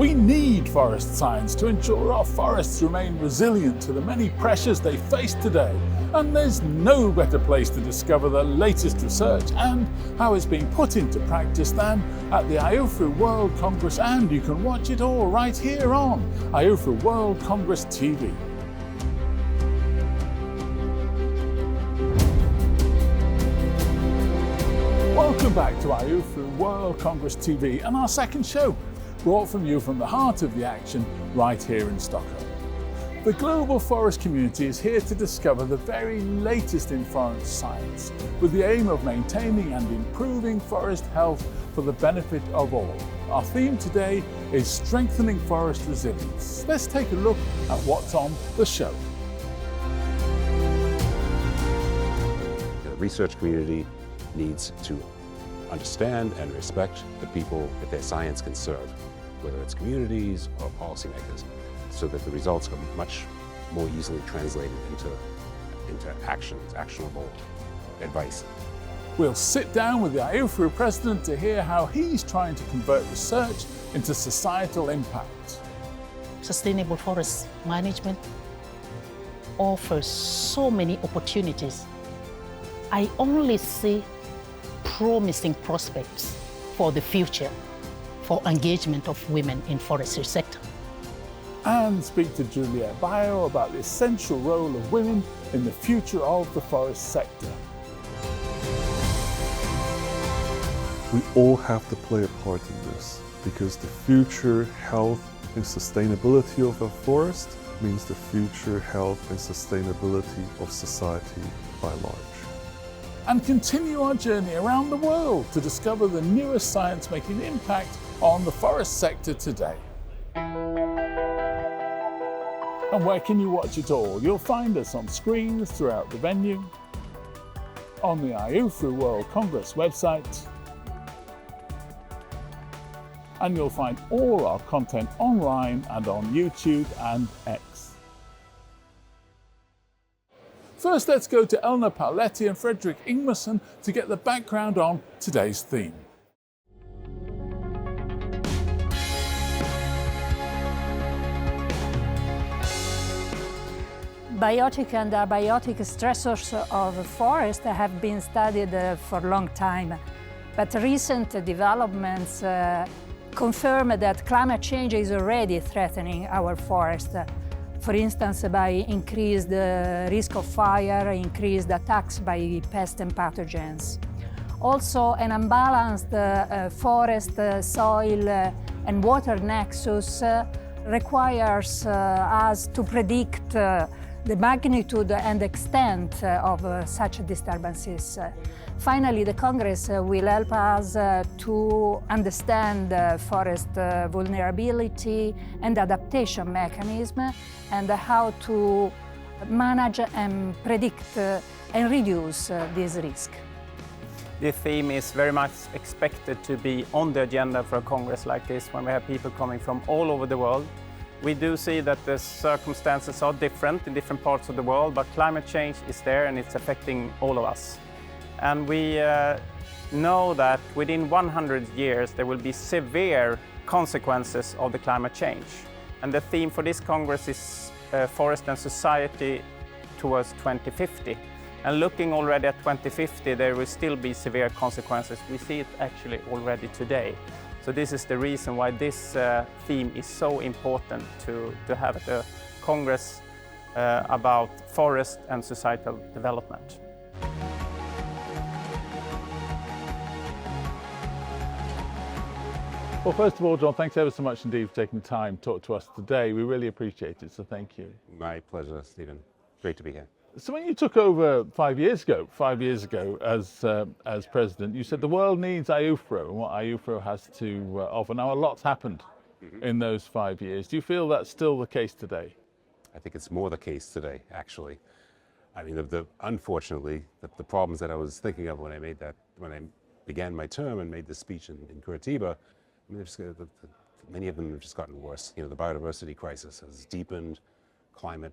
We need forest science to ensure our forests remain resilient to the many pressures they face today. And there's no better place to discover the latest research and how it's being put into practice than at the IUFRO World Congress, and you can watch it all right here on IUFRO World Congress TV. Welcome back to IUFRO World Congress TV and our second show, brought from you from the heart of the action right here in Stockholm. The global forest community is here to discover the very latest in forest science with the aim of maintaining and improving forest health for the benefit of all. Our theme today is strengthening forest resilience. Let's take a look at what's on the show. The research community needs to understand and respect the people that their science can serve, whether it's communities or policymakers, so that the results are much more easily translated into actionable advice. We'll sit down with the IUFRO President to hear how he's trying to convert research into societal impact. Sustainable forest management offers so many opportunities. I only see promising prospects for the future for engagement of women in forestry sector. And speak to Juliet Bio about the essential role of women in the future of the forest sector. We all have to play a part in this, because the future health and sustainability of our forest means the future health and sustainability of society by large. And continue our journey around the world to discover the newest science making impact on the forest sector today. And where can you watch it all? You'll find us on screens throughout the venue, on the IUFRO World Congress website, and you'll find all our content online and on YouTube and X. First, let's go to Elna Pauletti and Fredrik Ingmarsson to get the background on today's theme. Biotic and abiotic stressors of the forest have been studied for a long time, but recent developments confirm that climate change is already threatening our forest. For instance, by increased risk of fire, increased attacks by pests and pathogens. Also, an unbalanced forest, soil and water nexus requires us to predict the magnitude and extent of such disturbances. Finally, the Congress will help us to understand forest vulnerability and adaptation mechanism and how to manage and predict and reduce this risk. This theme is very much expected to be on the agenda for a Congress like this when we have people coming from all over the world. We do see that the circumstances are different in different parts of the world, but climate change is there and it's affecting all of us. And we know that within 100 years there will be severe consequences of the climate change. And the theme for this Congress is Forest and Society towards 2050. And looking already at 2050, there will still be severe consequences. We see it actually already today. So this is the reason why this theme is so important to have at the Congress about forest and societal development. Well, first of all, John, thanks ever so much indeed for taking the time to talk to us today. We really appreciate it, so thank you. My pleasure, Stephen. Great to be here. So when you took over 5 years ago as president, you said the world needs IUFRO and what IUFRO has to offer. Now, a lot's happened in those 5 years. Do you feel that's still the case today? I think it's more the case today, actually. I mean, unfortunately, the problems that I was thinking of when I began my term and made this speech in Curitiba, I mean, many of them have just gotten worse. You know, the biodiversity crisis has deepened. The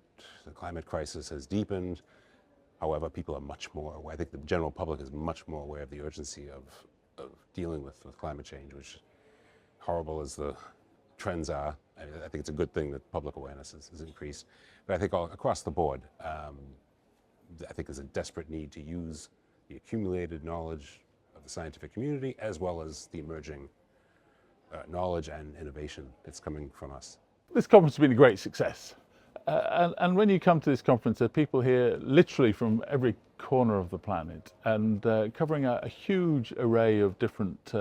climate crisis has deepened. However, people are much more aware. I think the general public is much more aware of the urgency of dealing with climate change, which, horrible as the trends are. I think it's a good thing that public awareness has increased. But I think across the board, I think there's a desperate need to use the accumulated knowledge of the scientific community as well as the emerging knowledge and innovation that's coming from us. This conference has been a great success. And when you come to this conference, there are people here literally from every corner of the planet and covering a huge array of different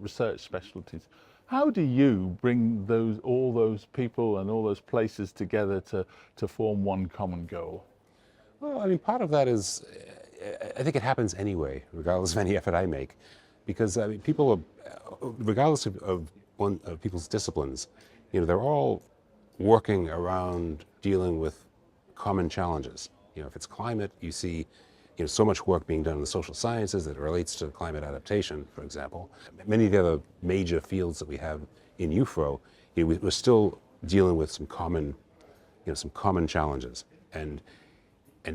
research specialties. How do you bring all those people and all those places together to form one common goal? Well, I mean, part of that is, I think it happens anyway, regardless of any effort I make, because I mean, people are, regardless of people's disciplines, they're all working around dealing with common challenges. If it's climate, you see, so much work being done in the social sciences that relates to climate adaptation, for example. Many of the other major fields that we have in UFRO, we're still dealing with some common challenges. And I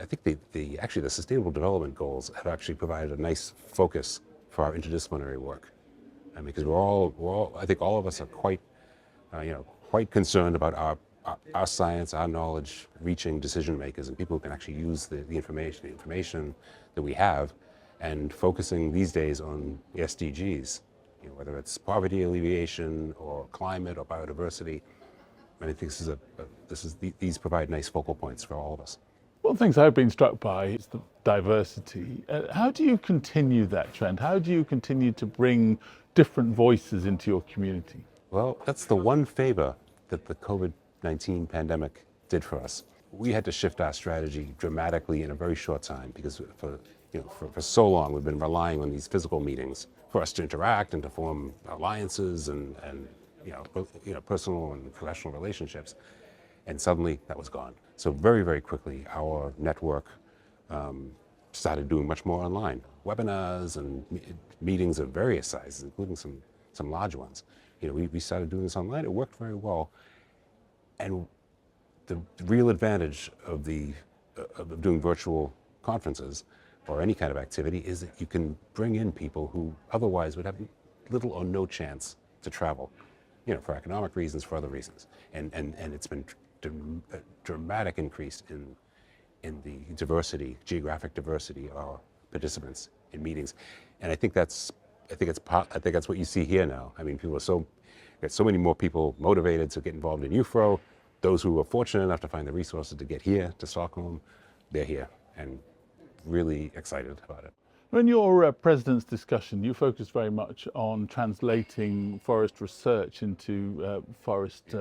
think actually the Sustainable Development Goals have actually provided a nice focus for our interdisciplinary work. Because we're all, I think all of us are quite concerned about our science, our knowledge reaching decision makers and people who can actually use the information that we have, and focusing these days on the SDGs, whether it's poverty alleviation or climate or biodiversity. I think these provide nice focal points for all of us. One of the things I've been struck by is the diversity. How do you continue that trend? How do you continue to bring different voices into your community? Well, that's the one favor that the COVID-19 pandemic did for us. We had to shift our strategy dramatically in a very short time because for so long we've been relying on these physical meetings for us to interact and to form alliances and personal and professional relationships, and suddenly that was gone. So very, very quickly our network started doing much more online, webinars and meetings of various sizes, including some large ones. We started doing this online. It worked very well, and the real advantage of doing virtual conferences or any kind of activity is that you can bring in people who otherwise would have little or no chance to travel, for economic reasons, for other reasons, and it's been a dramatic increase in the geographic diversity of our participants in meetings, and I think that's what you see here now. I mean, there's so many more people motivated to get involved in UFRO. Those who are fortunate enough to find the resources to get here to Stockholm, they're here and really excited about it. In your President's discussion, you focused very much on translating forest research into forest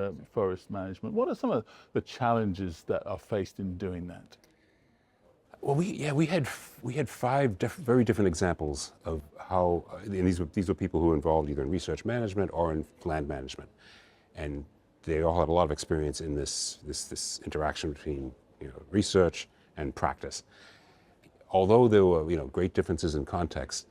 management. What are some of the challenges that are faced in doing that? Well, we had 5 very different examples of how, and these were people who were involved either in research management or in land management, and they all had a lot of experience in this interaction between research and practice. Although there were great differences in context,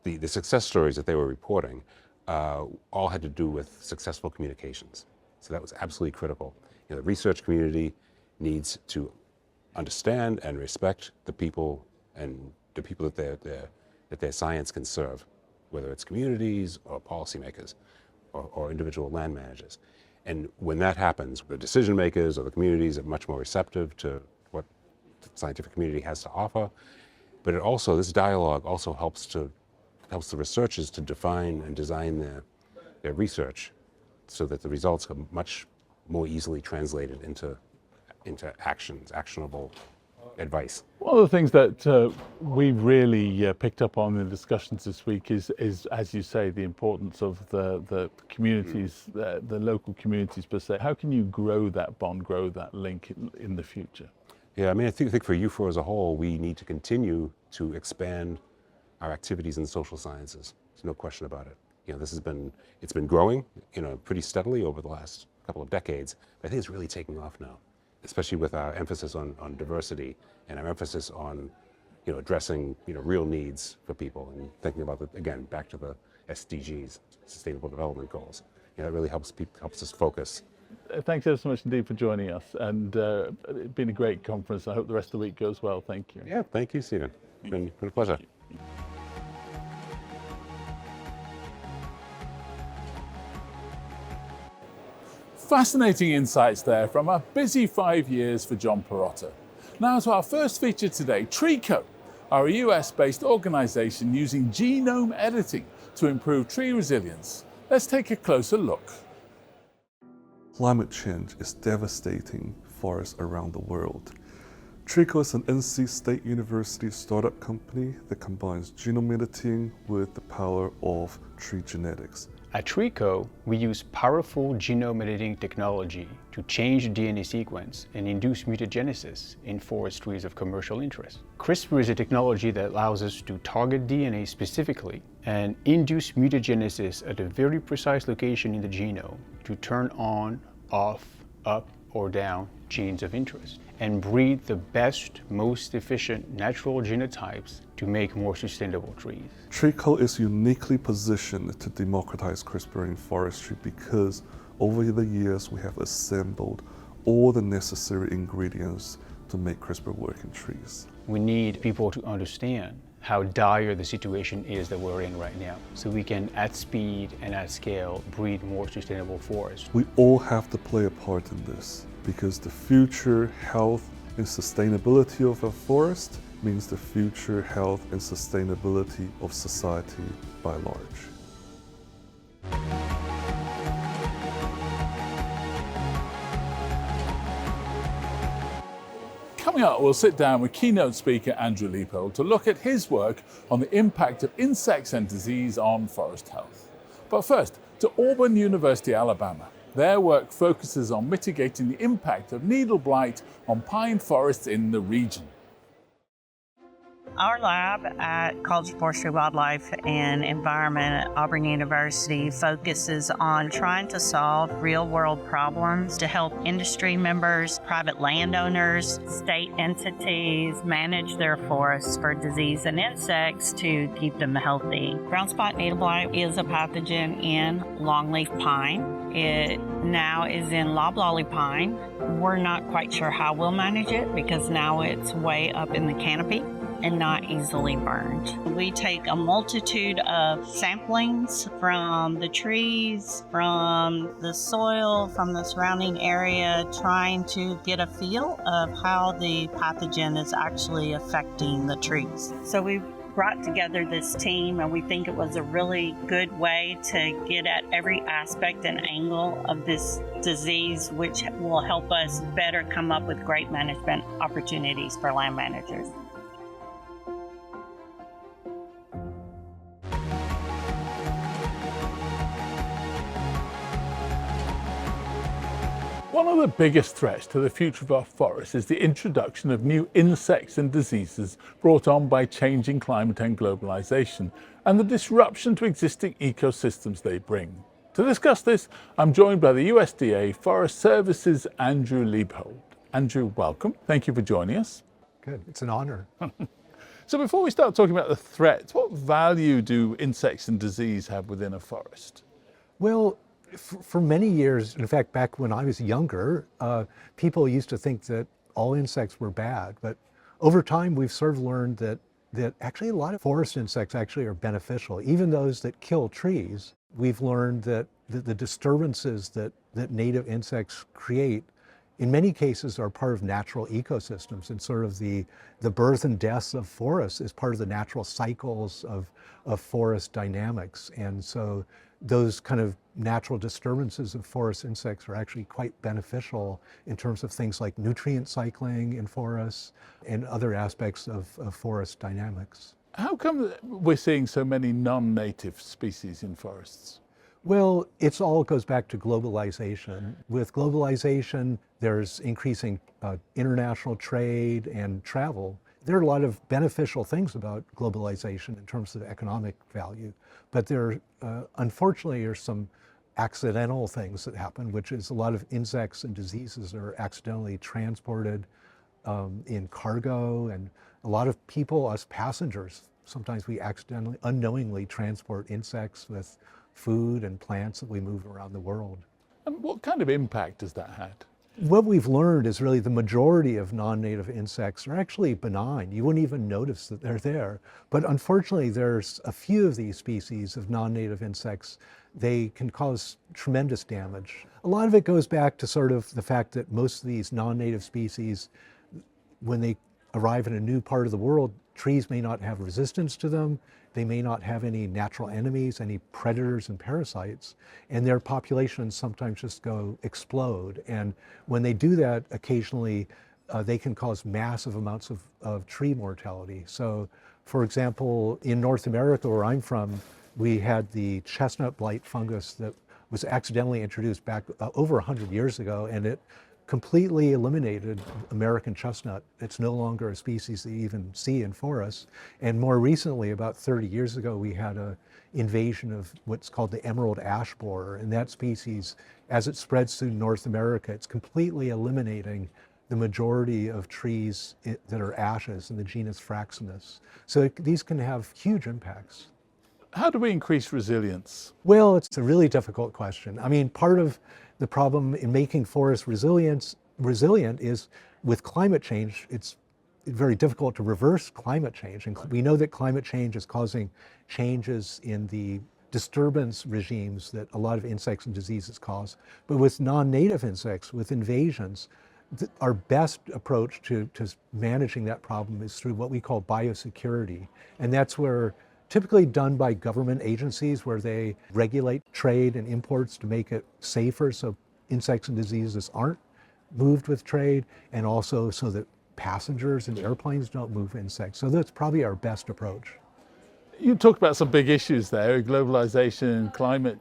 the success stories that they were reporting all had to do with successful communications. So that was absolutely critical. The research community needs to understand and respect the people that their science can serve, whether it's communities or policymakers or individual land managers. And when that happens, the decision makers or the communities are much more receptive to what the scientific community has to offer. But this dialogue also helps the researchers to define and design their research so that the results are much more easily translated into actionable advice. One of the things that we really picked up on in the discussions this week is, as you say, the importance of the communities, the local communities per se. How can you grow that bond, grow that link in the future? Yeah, I mean, I think for UFRO as a whole, we need to continue to expand our activities in social sciences. There's no question about it. It's been growing, pretty steadily over the last couple of decades. But I think it's really taking off now, especially with our emphasis on diversity and our emphasis on, addressing, real needs for people and thinking about again, back to the SDGs, Sustainable Development Goals. That really helps us focus. Thanks ever so much indeed for joining us, and it's been a great conference. I hope the rest of the week goes well. Thank you. Yeah, thank you, Stephen. It's been a pleasure. Fascinating insights there from a busy 5 years for John Perotta. Now to our first feature today, Treeo are a US-based organisation using genome editing to improve tree resilience. Let's take a closer look. Climate change is devastating forests around the world. Treeo is an NC State University startup company that combines genome editing with the power of tree genetics. At Treeo, we use powerful genome editing technology to change DNA sequence and induce mutagenesis in forest trees of commercial interest. CRISPR is a technology that allows us to target DNA specifically and induce mutagenesis at a very precise location in the genome to turn on, off, up, or down genes of interest and breed the best, most efficient natural genotypes to make more sustainable trees. Treeo is uniquely positioned to democratize CRISPR in forestry because over the years we have assembled all the necessary ingredients to make CRISPR work in trees. We need people to understand how dire the situation is that we're in right now, so we can, at speed and at scale, breed more sustainable forests. We all have to play a part in this because the future health and sustainability of our forest means the future health and sustainability of society by large. Coming up, we'll sit down with keynote speaker Andrew Leopold to look at his work on the impact of insects and disease on forest health. But first, to Auburn University, Alabama. Their work focuses on mitigating the impact of needle blight on pine forests in the region. Our lab at College of Forestry, Wildlife and Environment at Auburn University focuses on trying to solve real-world problems to help industry members, private landowners, state entities manage their forests for disease and insects to keep them healthy. Brown spot needle blight is a pathogen in longleaf pine. It now is in loblolly pine. We're not quite sure how we'll manage it because now it's way up in the canopy and not easily burned. We take a multitude of samplings from the trees, from the soil, from the surrounding area, trying to get a feel of how the pathogen is actually affecting the trees. So we brought together this team, and we think it was a really good way to get at every aspect and angle of this disease, which will help us better come up with great management opportunities for land managers. One of the biggest threats to the future of our forests is the introduction of new insects and diseases brought on by changing climate and globalization, and the disruption to existing ecosystems they bring. To discuss this, I'm joined by the USDA Forest Services Andrew Leopold. Andrew, welcome. Thank you for joining us. Good. It's an honor. So before we start talking about the threats, what value do insects and disease have within a forest? Well, for many years, in fact, back when I was younger, people used to think that all insects were bad. But over time, we've sort of learned that actually a lot of forest insects actually are beneficial. Even those that kill trees, we've learned that the disturbances that native insects create in many cases are part of natural ecosystems, and sort of the birth and deaths of forests is part of the natural cycles of forest dynamics. And so those kind of natural disturbances of forest insects are actually quite beneficial in terms of things like nutrient cycling in forests and other aspects of forest dynamics. How come we're seeing so many non-native species in forests? Well, it all goes back to globalization. With globalization, there's increasing international trade and travel. There are a lot of beneficial things about globalization in terms of economic value, but there unfortunately are some accidental things that happen, which is a lot of insects and diseases are accidentally transported in cargo, and a lot of people, us passengers, sometimes we accidentally, unknowingly transport insects with food and plants that we move around the world. And what kind of impact has that had? What we've learned is really the majority of non-native insects are actually benign. You wouldn't even notice that they're there. But unfortunately, there's a few of these species of non-native insects. They can cause tremendous damage. A lot of it goes back to sort of the fact that most of these non-native species, when they arrive in a new part of the world, trees may not have resistance to them. They may not have any natural enemies, any predators and parasites, and their populations sometimes just explode. And when they do that, occasionally they can cause massive amounts of tree mortality. So, for example, in North America, where I'm from, we had the chestnut blight fungus that was accidentally introduced back over 100 years ago, and it completely eliminated American chestnut. It's no longer a species that you even see in forests. And more recently, about 30 years ago, we had an invasion of what's called the emerald ash borer. And that species, as it spreads through North America, it's completely eliminating the majority of trees that are ashes in the genus Fraxinus. So these can have huge impacts. How do we increase resilience? Well, it's a really difficult question. I mean, part of the problem in making forests resilient is with climate change. It's very difficult to reverse climate change. And we know that climate change is causing changes in the disturbance regimes that a lot of insects and diseases cause. But with non-native insects, with invasions, our best approach to managing that problem is through what we call biosecurity. And that's where typically done by government agencies, where they regulate trade and imports to make it safer so insects and diseases aren't moved with trade, and also so that passengers and airplanes don't move insects. So that's probably our best approach. You talked about some big issues there, globalization, climate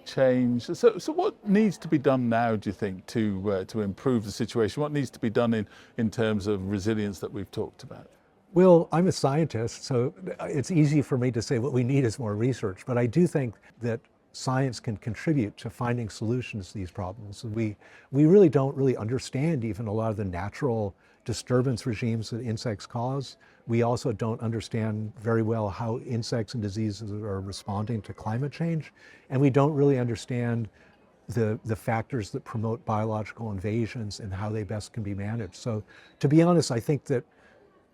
change. So what needs to be done now, do you think, to improve the situation? What needs to be done in terms of resilience that we've talked about? Well, I'm a scientist, so it's easy for me to say what we need is more research, but I do think that science can contribute to finding solutions to these problems. We really don't understand even a lot of the natural disturbance regimes that insects cause. We also don't understand very well how insects and diseases are responding to climate change, and we don't really understand the factors that promote biological invasions and how they best can be managed. So to be honest, I think that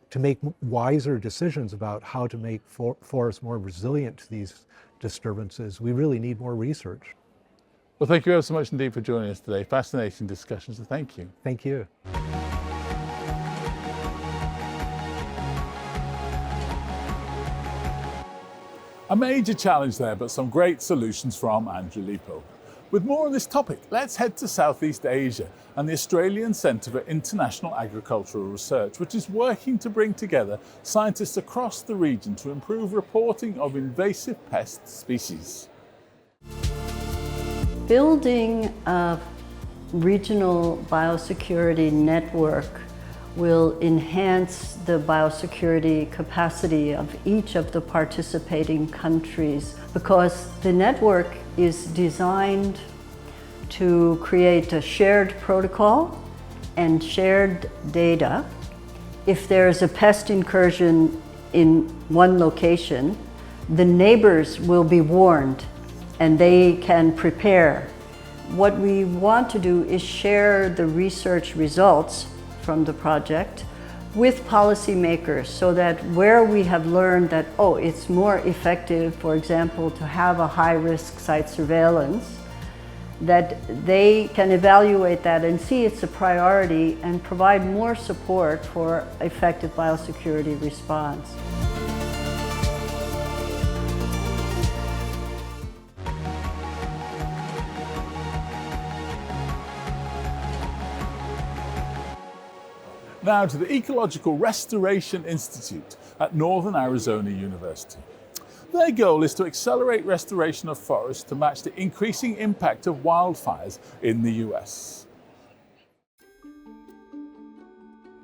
to make wiser decisions about how to make forests more resilient to these disturbances, we really need more research. Well, thank you ever so much indeed for joining us today. Fascinating discussion, so thank you. Thank you. A major challenge there, but some great solutions from Juliet Bio. With more on this topic, let's head to Southeast Asia and the Australian Centre for International Agricultural Research, which is working to bring together scientists across the region to improve reporting of invasive pest species. Building a regional biosecurity network will enhance the biosecurity capacity of each of the participating countries, because the network is designed to create a shared protocol and shared data. If there's a pest incursion in one location, the neighbors will be warned and they can prepare. What we want to do is share the research results from the project with policymakers, so that where we have learned that, it's more effective, for example, to have a high-risk site surveillance, that they can evaluate that and see it's a priority and provide more support for effective biosecurity response. Now to the Ecological Restoration Institute at Northern Arizona University. Their goal is to accelerate restoration of forests to match the increasing impact of wildfires in the US.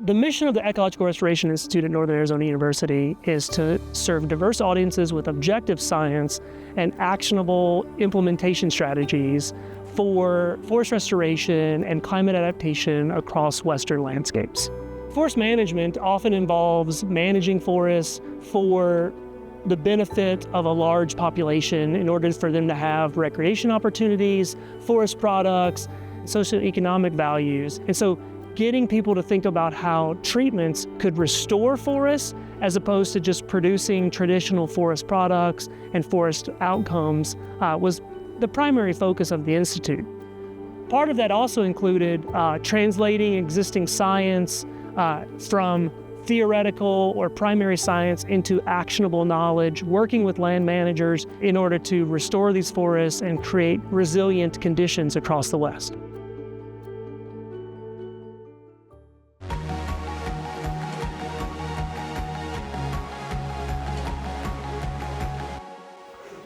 The mission of the Ecological Restoration Institute at Northern Arizona University is to serve diverse audiences with objective science and actionable implementation strategies for forest restoration and climate adaptation across Western landscapes. Forest management often involves managing forests for the benefit of a large population in order for them to have recreation opportunities, forest products, socioeconomic values. And so getting people to think about how treatments could restore forests as opposed to just producing traditional forest products and forest outcomes was the primary focus of the Institute. Part of that also included translating existing science from theoretical or primary science into actionable knowledge, working with land managers in order to restore these forests and create resilient conditions across the West.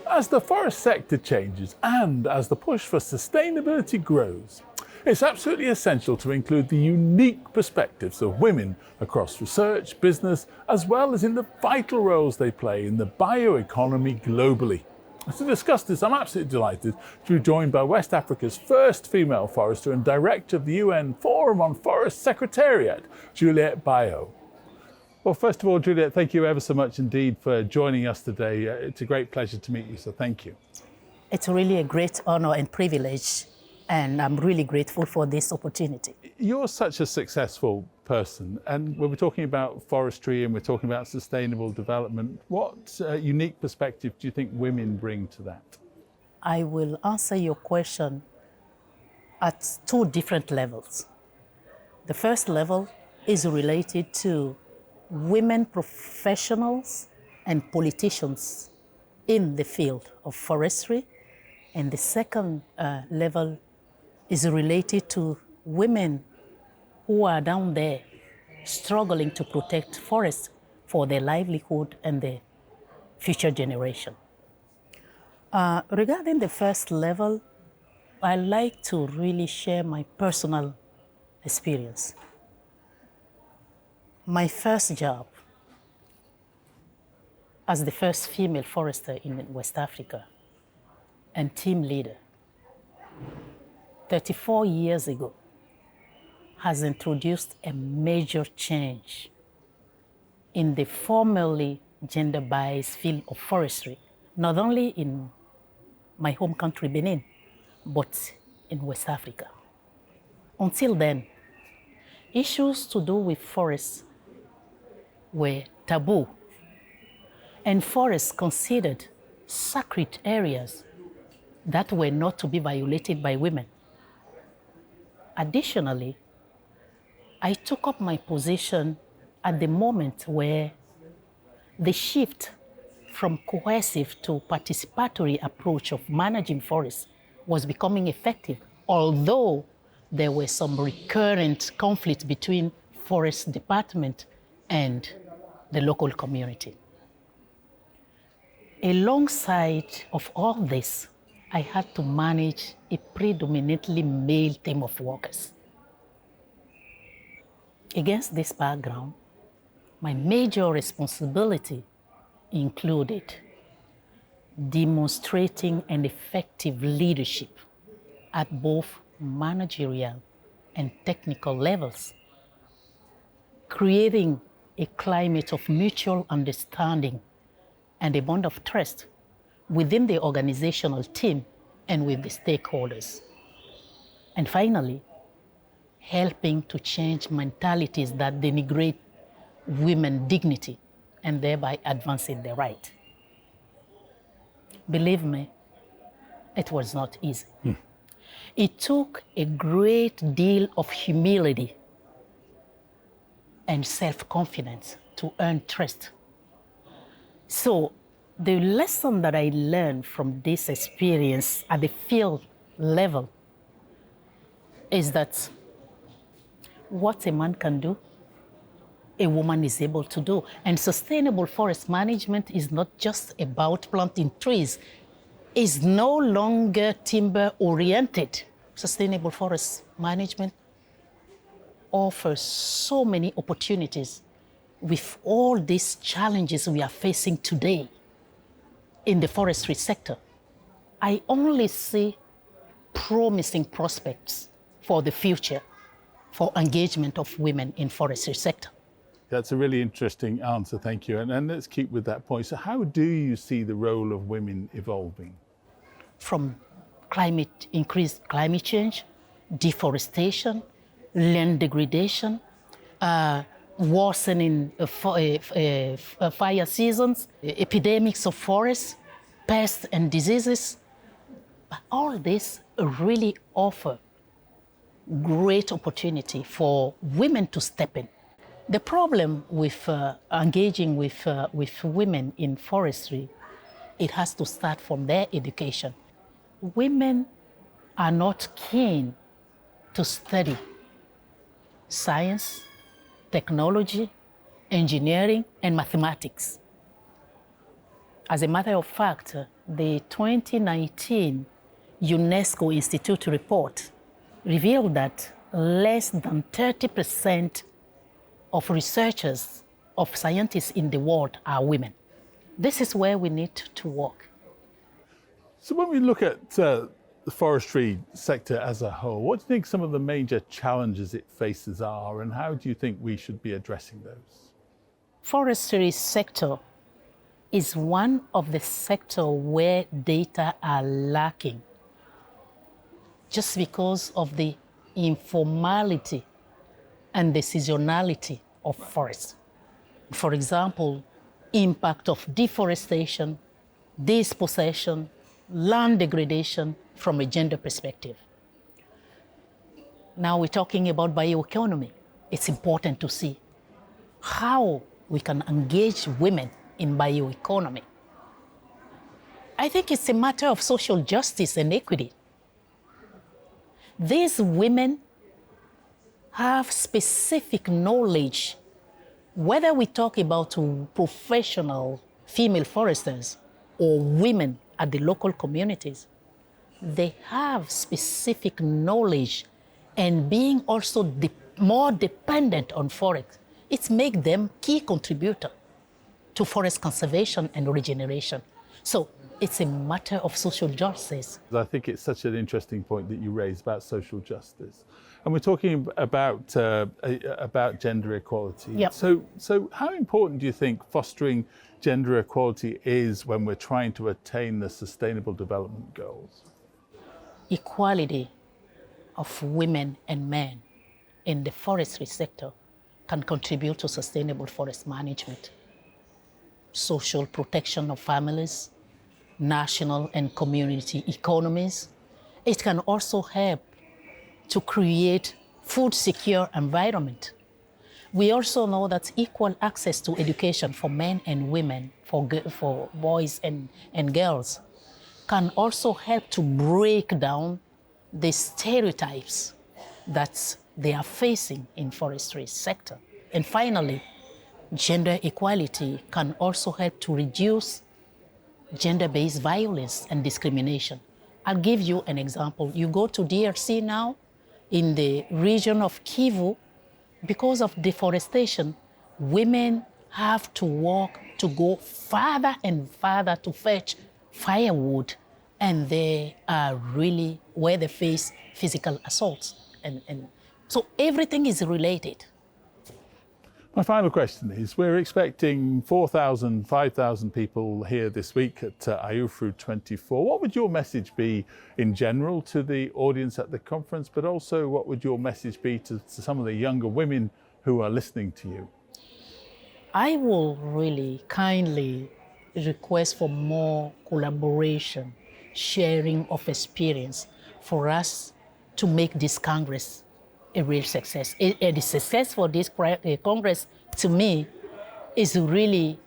As the forest sector changes and as the push for sustainability grows, it's absolutely essential to include the unique perspectives of women across research, business, as well as in the vital roles they play in the bioeconomy globally. To discuss this, I'm absolutely delighted to be joined by West Africa's first female forester and director of the UN Forum on Forest Secretariat, Juliet Bio. Well, first of all, Juliet, thank you ever so much indeed for joining us today. It's a great pleasure to meet you, so thank you. It's really a great honor and privilege, and I'm really grateful for this opportunity. You're such a successful person, and when we're talking about forestry and we're talking about sustainable development, what unique perspective do you think women bring to that? I will answer your question at two different levels. The first level is related to women professionals and politicians in the field of forestry, and the second level is related to women who are down there struggling to protect forests for their livelihood and their future generation. Regarding the first level, I like to really share my personal experience. My first job as the first female forester in West Africa and team leader 34 years ago has introduced a major change in the formerly gender-biased field of forestry, not only in my home country, Benin, but in West Africa. Until then, issues to do with forests were taboo, and forests considered sacred areas that were not to be violated by women. Additionally, I took up my position at the moment where the shift from coercive to participatory approach of managing forests was becoming effective, although there were some recurrent conflicts between forest department and the local community. Alongside of all this, I had to manage a predominantly male team of workers. Against this background, my major responsibility included demonstrating an effective leadership at both managerial and technical levels, creating a climate of mutual understanding and a bond of trust within the organizational team and with the stakeholders. And finally, helping to change mentalities that denigrate women's dignity and thereby advancing their right. Believe me, it was not easy. It took a great deal of humility and self-confidence to earn trust. So the lesson that I learned from this experience at the field level is that what a man can do, a woman is able to do. And sustainable forest management is not just about planting trees. It's no longer timber-oriented. Sustainable forest management offers so many opportunities with all these challenges we are facing today in the forestry sector. I only see promising prospects for the future for engagement of women in forestry sector. That's a really interesting answer, thank you. And let's keep with that point. So how do you see the role of women evolving? From increased climate change deforestation, land degradation, worsening fire seasons, epidemics of forests, pests and diseases. But all this really offer great opportunity for women to step in. The problem with engaging with women in forestry, it has to start from their education. Women are not keen to study science, technology, engineering, and mathematics. As a matter of fact, the 2019 UNESCO Institute report revealed that less than 30% of researchers, of scientists in the world are women. This is where we need to work. So when we look at the forestry sector as a whole, what do you think some of the major challenges it faces are, and how do you think we should be addressing those? Forestry sector is one of the sectors where data are lacking just because of the informality and the seasonality of forests. For example, impact of deforestation, dispossession, land degradation from a gender perspective. Now we're talking about bioeconomy. It's important to see how we can engage women in bioeconomy. I think it's a matter of social justice and equity. These women have specific knowledge, whether we talk about professional female foresters or women at the local communities, they have specific knowledge, and being also more dependent on forest, it makes them key contributor to forest conservation and regeneration. So it's a matter of social justice. I think it's such an interesting point that you raise about social justice. And we're talking about gender equality. Yep. So how important do you think fostering gender equality is when we're trying to attain the Sustainable Development Goals? Equality of women and men in the forestry sector can contribute to sustainable forest management, social protection of families, national and community economies. It can also help to create food secure environment. We also know that equal access to education for men and women, for boys and girls, can also help to break down the stereotypes that they are facing in forestry sector. And finally, gender equality can also help to reduce gender-based violence and discrimination. I'll give you an example. You go to DRC now, in the region of Kivu, because of deforestation, women have to walk to go farther and farther to fetch firewood, and they are really where they face physical assaults. And so everything is related. My final question is, we're expecting 4,000, 5,000 people here this week at IUFRO 24. What would your message be in general to the audience at the conference, but also what would your message be to some of the younger women who are listening to you? I will really kindly request for more collaboration, sharing of experience for us to make this Congress a real success. The success for this Congress, to me, is really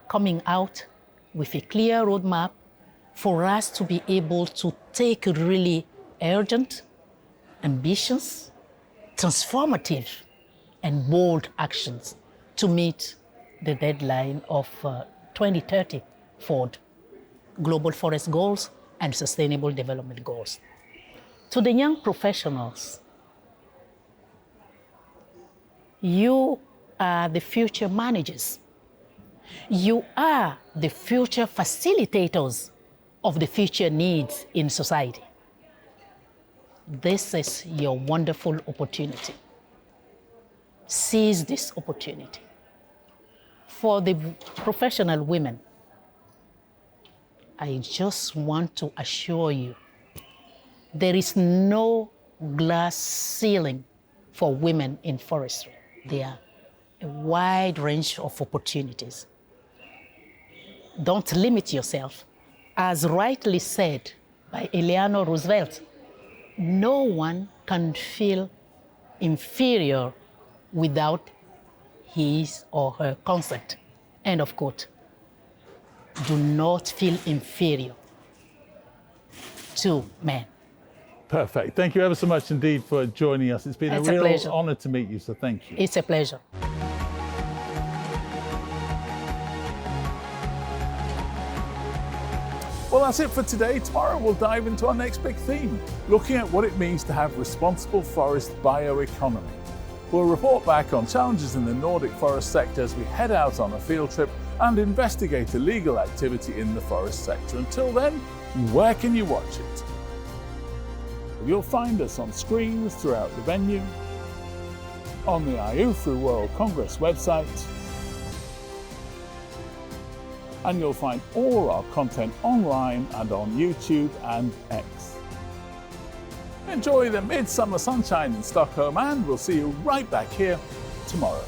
coming out with a clear roadmap for us to be able to take really urgent, ambitious, transformative, and bold actions to meet the deadline of 2030 for Global Forest Goals and Sustainable Development Goals. To the young professionals, you are the future managers. You are the future facilitators of the future needs in society. This is your wonderful opportunity. Seize this opportunity. For the professional women, I just want to assure you, there is no glass ceiling for women in forestry. There are a wide range of opportunities. Don't limit yourself. As rightly said by Eleanor Roosevelt, no one can feel inferior without his or her consent. End of quote. Do not feel inferior to men. Perfect. Thank you ever so much indeed for joining us. It's been a real honor to meet you, so thank you. It's a pleasure. Well, that's it for today. Tomorrow we'll dive into our next big theme, looking at what it means to have responsible forest bioeconomy. We'll report back on challenges in the Nordic forest sector as we head out on a field trip and investigate illegal activity in the forest sector. Until then, where can you watch it? You'll find us on screens throughout the venue, on the IUFRO World Congress website, and you'll find all our content online and on YouTube and X. Enjoy the midsummer sunshine in Stockholm, and we'll see you right back here tomorrow.